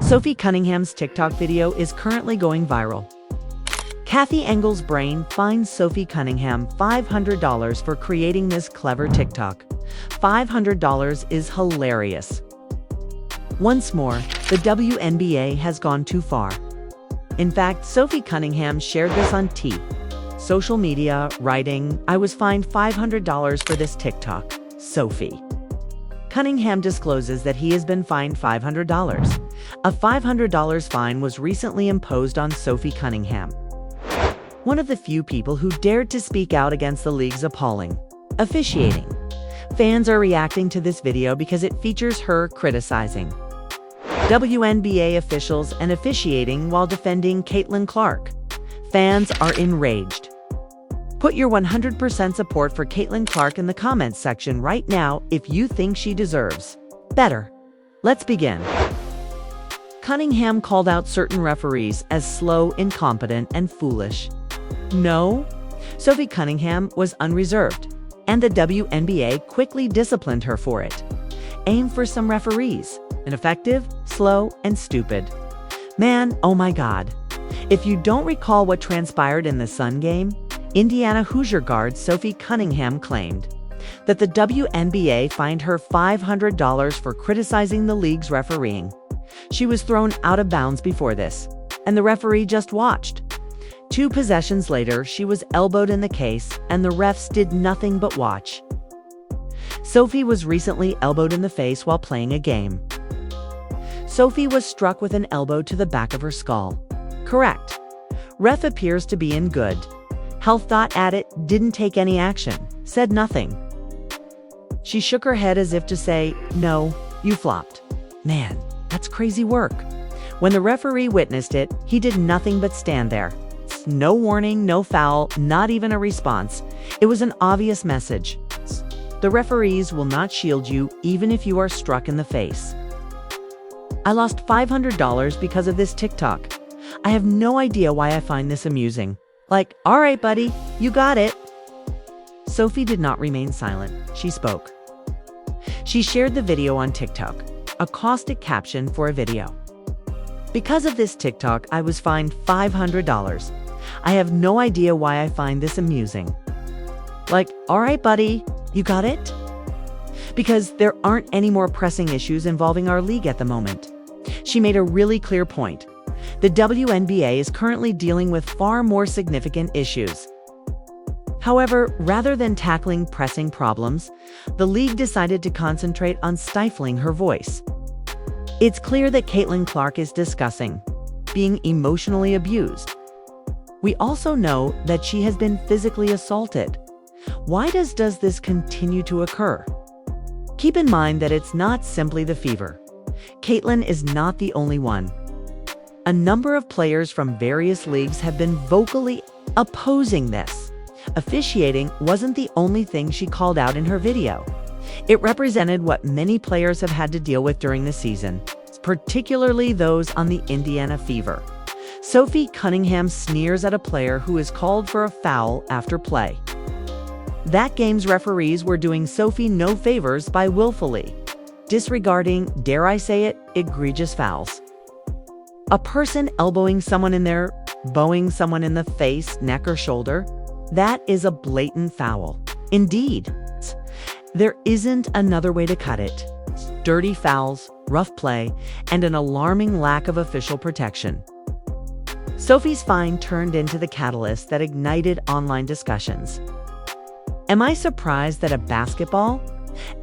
Sophie Cunningham's TikTok video is currently going viral. Kathy Engel's brain fines Sophie Cunningham $500 for creating this clever TikTok. $500 is hilarious. Once more, the WNBA has gone too far. In fact, Sophie Cunningham shared this on social media, writing, "I was fined $500 for this TikTok. Sophie." Cunningham discloses that he has been fined $500. A $500 fine was recently imposed on Sophie Cunningham, one of the few people who dared to speak out against the league's appalling officiating. Fans are reacting to this video because it features her criticizing WNBA officials and officiating while defending Caitlin Clark. Fans are enraged. Put your 100% support for Caitlin Clark in the comments section right now if you think she deserves better. Let's begin. Cunningham called out certain referees as slow, incompetent, and foolish. No, Sophie Cunningham was unreserved, and the WNBA quickly disciplined her for it. Aim for some referees: ineffective, slow, and stupid. Man, oh my God. If you don't recall what transpired in the Sun game, Indiana Hoosier guard Sophie Cunningham claimed that the WNBA fined her $500 for criticizing the league's refereeing. She was thrown out of bounds before this, and the referee just watched. 2 possessions later, she was elbowed in the case, and the refs did nothing but watch. Sophie was recently elbowed in the face while playing a game. Sophie was struck with an elbow to the back of her skull. Correct. Ref appears to be in good health. Thought at it, didn't take any action, said nothing. She shook her head as if to say, "No, you flopped." Man, that's crazy work. When the referee witnessed it, he did nothing but stand there. No warning, no foul, not even a response. It was an obvious message. The referees will not shield you even if you are struck in the face. I lost $500 because of this TikTok. I have no idea why I find this amusing. Like, all right, buddy, you got it. Sophie did not remain silent. She spoke. She shared the video on TikTok, a caustic caption for a video. "Because of this TikTok, I was fined $500. I have no idea why I find this amusing." Like, all right, buddy, you got it? Because there aren't any more pressing issues involving our league at the moment. She made a really clear point. The WNBA is currently dealing with far more significant issues. However, rather than tackling pressing problems, the league decided to concentrate on stifling her voice. It's clear that Caitlin Clark is discussing being emotionally abused. We also know that she has been physically assaulted. Why does this continue to occur? Keep in mind that it's not simply the fever. Caitlin is not the only one. A number of players from various leagues have been vocally opposing this. Officiating wasn't the only thing she called out in her video. It represented what many players have had to deal with during the season, particularly those on the Indiana Fever. Sophie Cunningham sneers at a player who is called for a foul after play. That game's referees were doing Sophie no favors by willfully disregarding, dare I say it, egregious fouls. A person elbowing someone in there, bowing someone in the face, neck, or shoulder, that is a blatant foul. Indeed. There isn't another way to cut it. Dirty fouls, rough play, and an alarming lack of official protection. Sophie's fine turned into the catalyst that ignited online discussions. Am I surprised that a basketball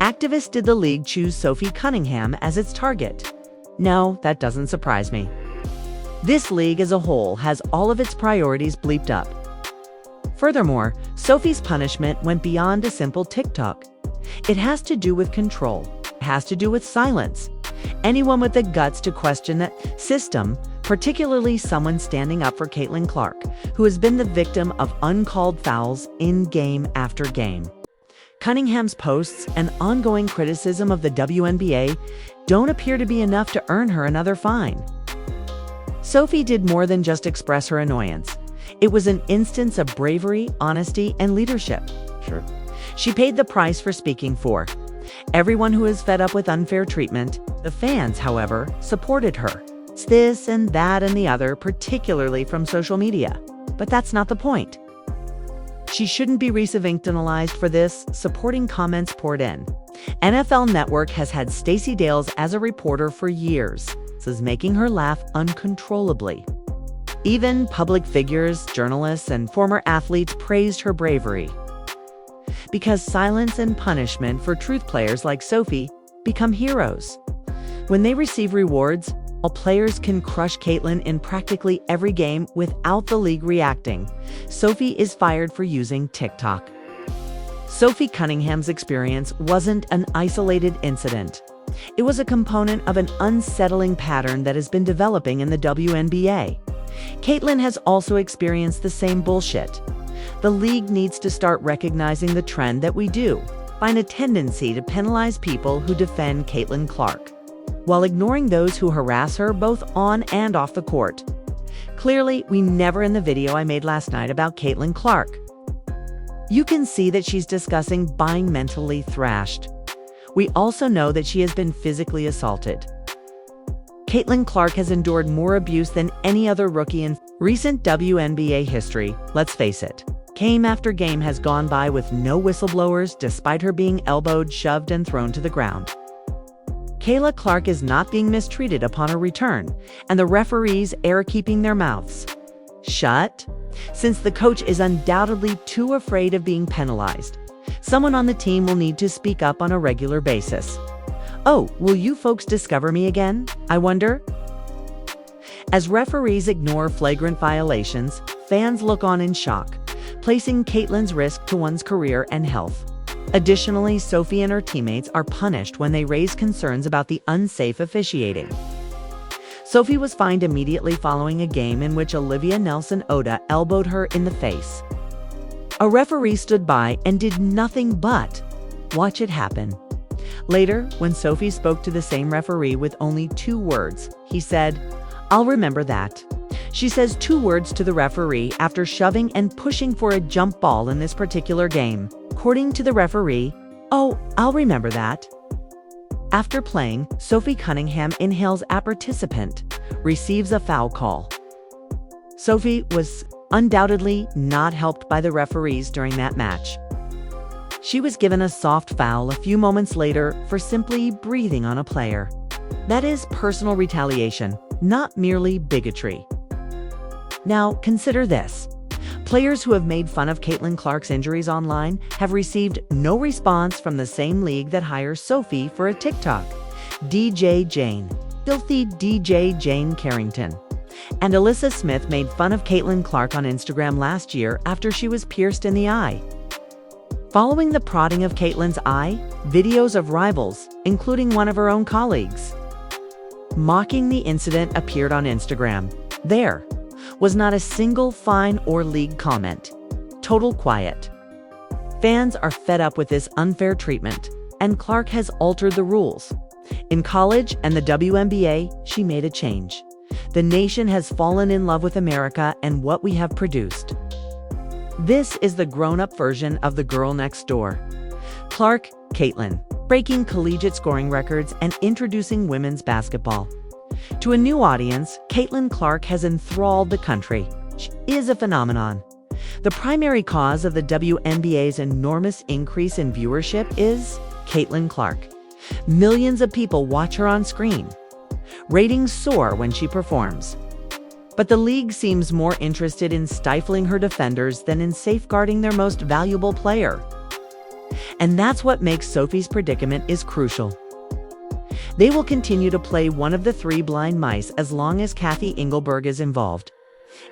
activist did the league choose Sophie Cunningham as its target? No, that doesn't surprise me. This league as a whole has all of its priorities bleeped up. Furthermore, Sophie's punishment went beyond a simple TikTok. It has to do with control. It has to do with silence. Anyone with the guts to question that system, particularly someone standing up for Caitlin Clark, who has been the victim of uncalled fouls in game after game. Cunningham's posts and ongoing criticism of the WNBA don't appear to be enough to earn her another fine. Sophie did more than just express her annoyance. It was an instance of bravery, honesty, and leadership. Sure. She paid the price for speaking for everyone who is fed up with unfair treatment. The fans, however, supported her. It's this and that and the other, particularly from social media. But that's not the point. She shouldn't be re-victimized for this, supporting comments poured in. NFL Network has had Stacey Dales as a reporter for years. This is making her laugh uncontrollably. Even public figures, journalists, and former athletes praised her bravery. Because silence and punishment for truth players like Sophie become heroes. When they receive rewards, all players can crush Caitlyn in practically every game without the league reacting. Sophie is fired for using TikTok. Sophie Cunningham's experience wasn't an isolated incident. It was a component of an unsettling pattern that has been developing in the WNBA. Caitlyn has also experienced the same bullshit. The league needs to start recognizing the trend that we do, find a tendency to penalize people who defend Caitlyn Clark, while ignoring those who harass her both on and off the court. Clearly, we never in the video I made last night about Caitlyn Clark. You can see that she's discussing being mentally thrashed. We also know that she has been physically assaulted. Caitlyn Clark has endured more abuse than any other rookie in recent WNBA history, let's face it. Game after game has gone by with no whistleblowers despite her being elbowed, shoved, and thrown to the ground. Kayla Clark is not being mistreated upon her return, and the referees are keeping their mouths shut, since the coach is undoubtedly too afraid of being penalized. Someone on the team will need to speak up on a regular basis. Oh, will you folks discover me again, I wonder? As referees ignore flagrant violations, fans look on in shock, placing Caitlyn's risk to one's career and health. Additionally, Sophie and her teammates are punished when they raise concerns about the unsafe officiating. Sophie was fined immediately following a game in which Olivia Nelson-Oda elbowed her in the face. A referee stood by and did nothing but watch it happen. Later, when Sophie spoke to the same referee with only 2 words, he said, "I'll remember that." She says 2 words to the referee after shoving and pushing for a jump ball in this particular game. According to the referee, "Oh, I'll remember that." After playing, Sophie Cunningham inhales a participant, receives a foul call. Sophie was undoubtedly not helped by the referees during that match. She was given a soft foul a few moments later for simply breathing on a player. That is personal retaliation, not merely bigotry. Now, consider this. Players who have made fun of Caitlyn Clark's injuries online have received no response from the same league that hires Sophie for a TikTok. DJ Jane, filthy DJ Jane Carrington, and Alyssa Smith made fun of Caitlyn Clark on Instagram last year after she was pierced in the eye. Following the prodding of Caitlyn's eye, videos of rivals, including one of her own colleagues, mocking the incident appeared on Instagram. There was not a single fine or league comment. Total quiet. Fans are fed up with this unfair treatment, and Clark has altered the rules. In college and the WNBA, she made a change. The nation has fallen in love with America and what we have produced. This is the grown-up version of the girl next door. Clark, Caitlyn, breaking collegiate scoring records and introducing women's basketball. To a new audience, Caitlyn Clark has enthralled the country. She is a phenomenon. The primary cause of the WNBA's enormous increase in viewership is Caitlyn Clark. Millions of people watch her on screen. Ratings soar when she performs. But the league seems more interested in stifling her defenders than in safeguarding their most valuable player. And that's what makes Sophie's predicament is crucial. They will continue to play one of the 3 blind mice as long as Cathy Engelberg is involved.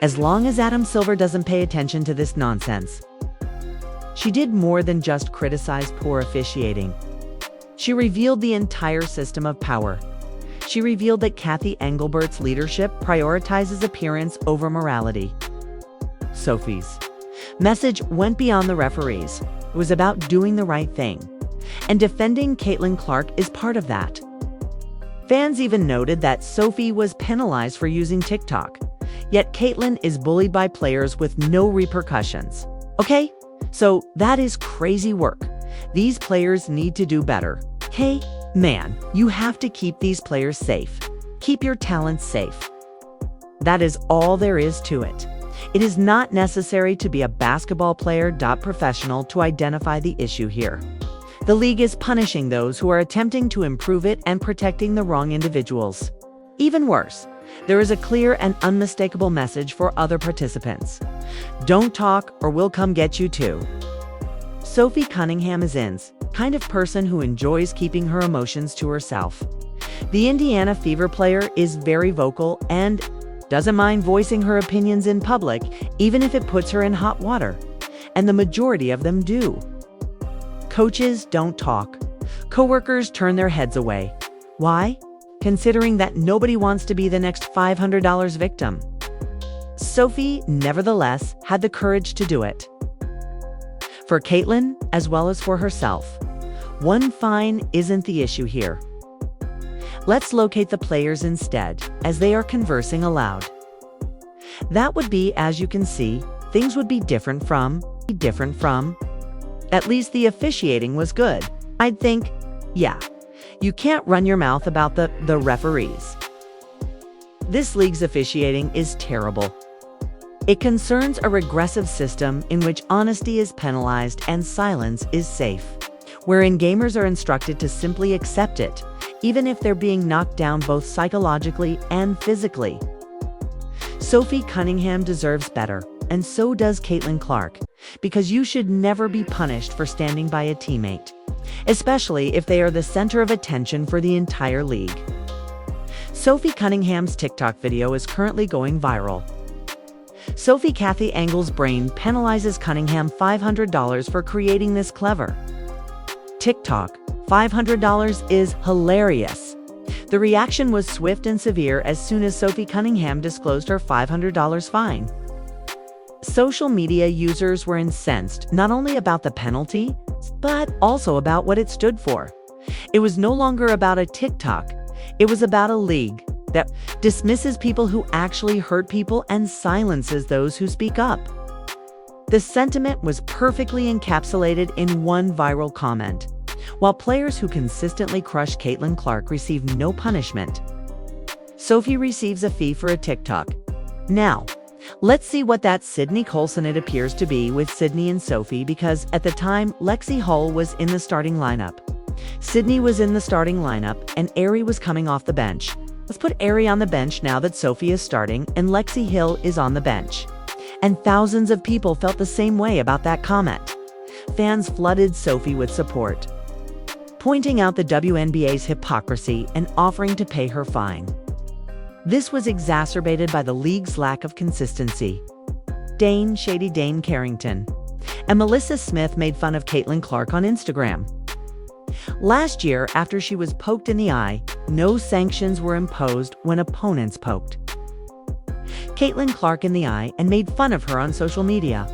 As long as Adam Silver doesn't pay attention to this nonsense. She did more than just criticize poor officiating. She revealed the entire system of power. She revealed that Cathy Engelbert's leadership prioritizes appearance over morality. Sophie's message went beyond the referees. It was about doing the right thing. And defending Caitlyn Clark is part of that. Fans even noted that Sophie was penalized for using TikTok, yet Caitlyn is bullied by players with no repercussions. Okay, so that is crazy work. These players need to do better. Hey, man, you have to keep these players safe. Keep your talents safe. That is all there is to it. It is not necessary to be a basketball player. Professional to identify the issue here. The league is punishing those who are attempting to improve it and protecting the wrong individuals. Even worse, there is a clear and unmistakable message for other participants. Don't talk or we'll come get you too. Sophie Cunningham is In's kind of person who enjoys keeping her emotions to herself. The Indiana Fever player is very vocal and doesn't mind voicing her opinions in public, even if it puts her in hot water. And the majority of them do. Coaches don't talk. Coworkers turn their heads away. Why? Considering that nobody wants to be the next $500 victim. Sophie, nevertheless, had the courage to do it. For Caitlin, as well as for herself. One fine isn't the issue here. Let's locate the players instead, as they are conversing aloud. That would be, as you can see, things would be different from. At least the officiating was good. I'd think, yeah, you can't run your mouth about the referees. This league's officiating is terrible. It concerns a regressive system in which honesty is penalized and silence is safe, wherein gamers are instructed to simply accept it, even if they're being knocked down both psychologically and physically. Sophie Cunningham deserves better, and so does Caitlin Clark, because you should never be punished for standing by a teammate, especially if they are the center of attention for the entire league. Sophie Cunningham's TikTok video is currently going viral. Sophie Cathy Engle's brain penalizes Cunningham $500 for creating this clever TikTok. $500 is hilarious. The reaction was swift and severe as soon as Sophie Cunningham disclosed her $500 fine. Social media users were incensed not only about the penalty, but also about what it stood for. It was no longer about a TikTok. It was about a league that dismisses people who actually hurt people and silences those who speak up. The sentiment was perfectly encapsulated in one viral comment. While players who consistently crush Caitlin Clark receive no punishment, Sophie receives a fee for a TikTok. Now, let's see what that Sydney Colson it appears to be with Sydney and Sophie, because at the time, Lexi Hull was in the starting lineup. Sydney was in the starting lineup and Ari was coming off the bench. Let's put Ari on the bench now that Sophie is starting and Lexi Hill is on the bench. And thousands of people felt the same way about that comment. Fans flooded Sophie with support, pointing out the WNBA's hypocrisy and offering to pay her fine. This was exacerbated by the league's lack of consistency. Shady Dane Carrington and Melissa Smith made fun of Caitlin Clark on Instagram. Last year, after she was poked in the eye, no sanctions were imposed when opponents poked Caitlin Clark in the eye and made fun of her on social media.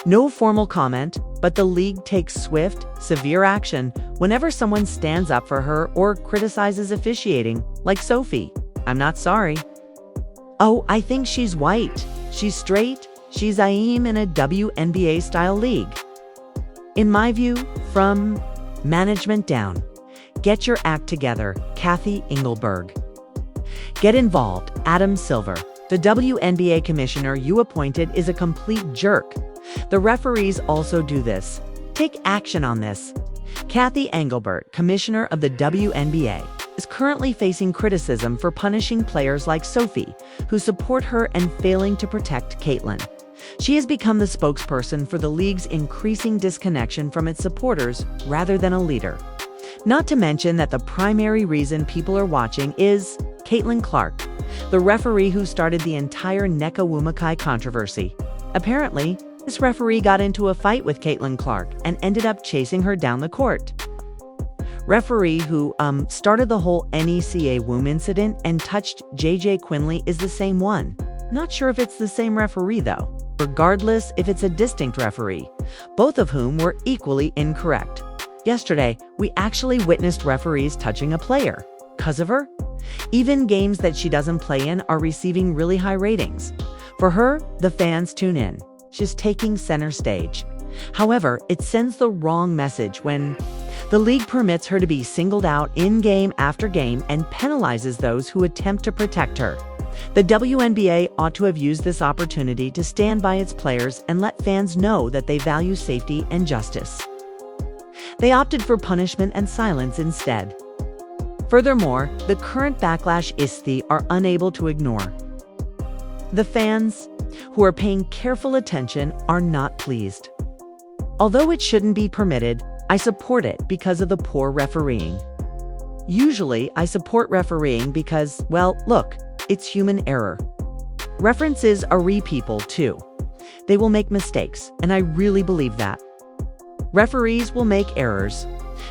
No formal comment, but the league takes swift, severe action whenever someone stands up for her or criticizes officiating, like Sophie. I'm not sorry. Oh, I think she's white. She's straight. She's IEM in a WNBA-style league. In my view, from management down, get your act together, Cathy Engelberg. Get involved, Adam Silver. The WNBA commissioner you appointed is a complete jerk. The referees also do this. Take action on this. Cathy Engelberg, commissioner of the WNBA, is currently facing criticism for punishing players like Sophie, who support her and failing to protect Caitlin. She has become the spokesperson for the league's increasing disconnection from its supporters rather than a leader. Not to mention that the primary reason people are watching is Caitlin Clark, the referee who started the entire Nneka Nwumakai controversy. Apparently, this referee got into a fight with Caitlin Clark and ended up chasing her down the court. Referee who started the whole NECA womb incident and touched JJ Quinley is the same one. Not sure if it's the same referee though. Regardless if it's a distinct referee, both of whom were equally incorrect. Yesterday, we actually witnessed referees touching a player. 'Cause of her? Even games that she doesn't play in are receiving really high ratings. For her, the fans tune in. She's taking center stage. However, it sends the wrong message when The league permits her to be singled out in game after game and penalizes those who attempt to protect her. The WNBA ought to have used this opportunity to stand by its players and let fans know that they value safety and justice. They opted for punishment and silence instead. Furthermore, the current backlash ISTHY are unable to ignore. The fans, who are paying careful attention, are not pleased. Although it shouldn't be permitted, I support it because of the poor refereeing. Usually, I support refereeing because, well, look, it's human error. References are people too. They will make mistakes, and I really believe that. Referees will make errors,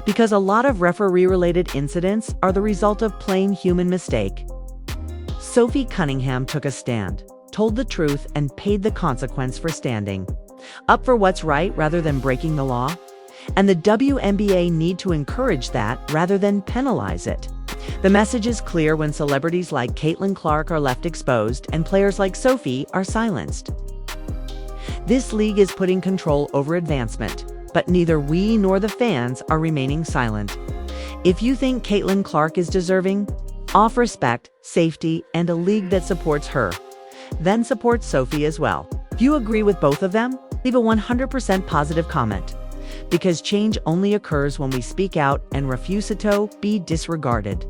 because a lot of referee-related incidents are the result of plain human mistake. Sophie Cunningham took a stand, told the truth, and paid the consequence for standing up for what's right rather than breaking the law. And the WNBA need to encourage that rather than penalize it. The message is clear when celebrities like Caitlin Clark are left exposed and players like Sophie are silenced. This league is putting control over advancement, but neither we nor the fans are remaining silent. If you think Caitlin Clark is deserving of respect, safety, and a league that supports her, then support Sophie as well. If you agree with both of them, leave a 100% positive comment. Because change only occurs when we speak out and refuse to be disregarded.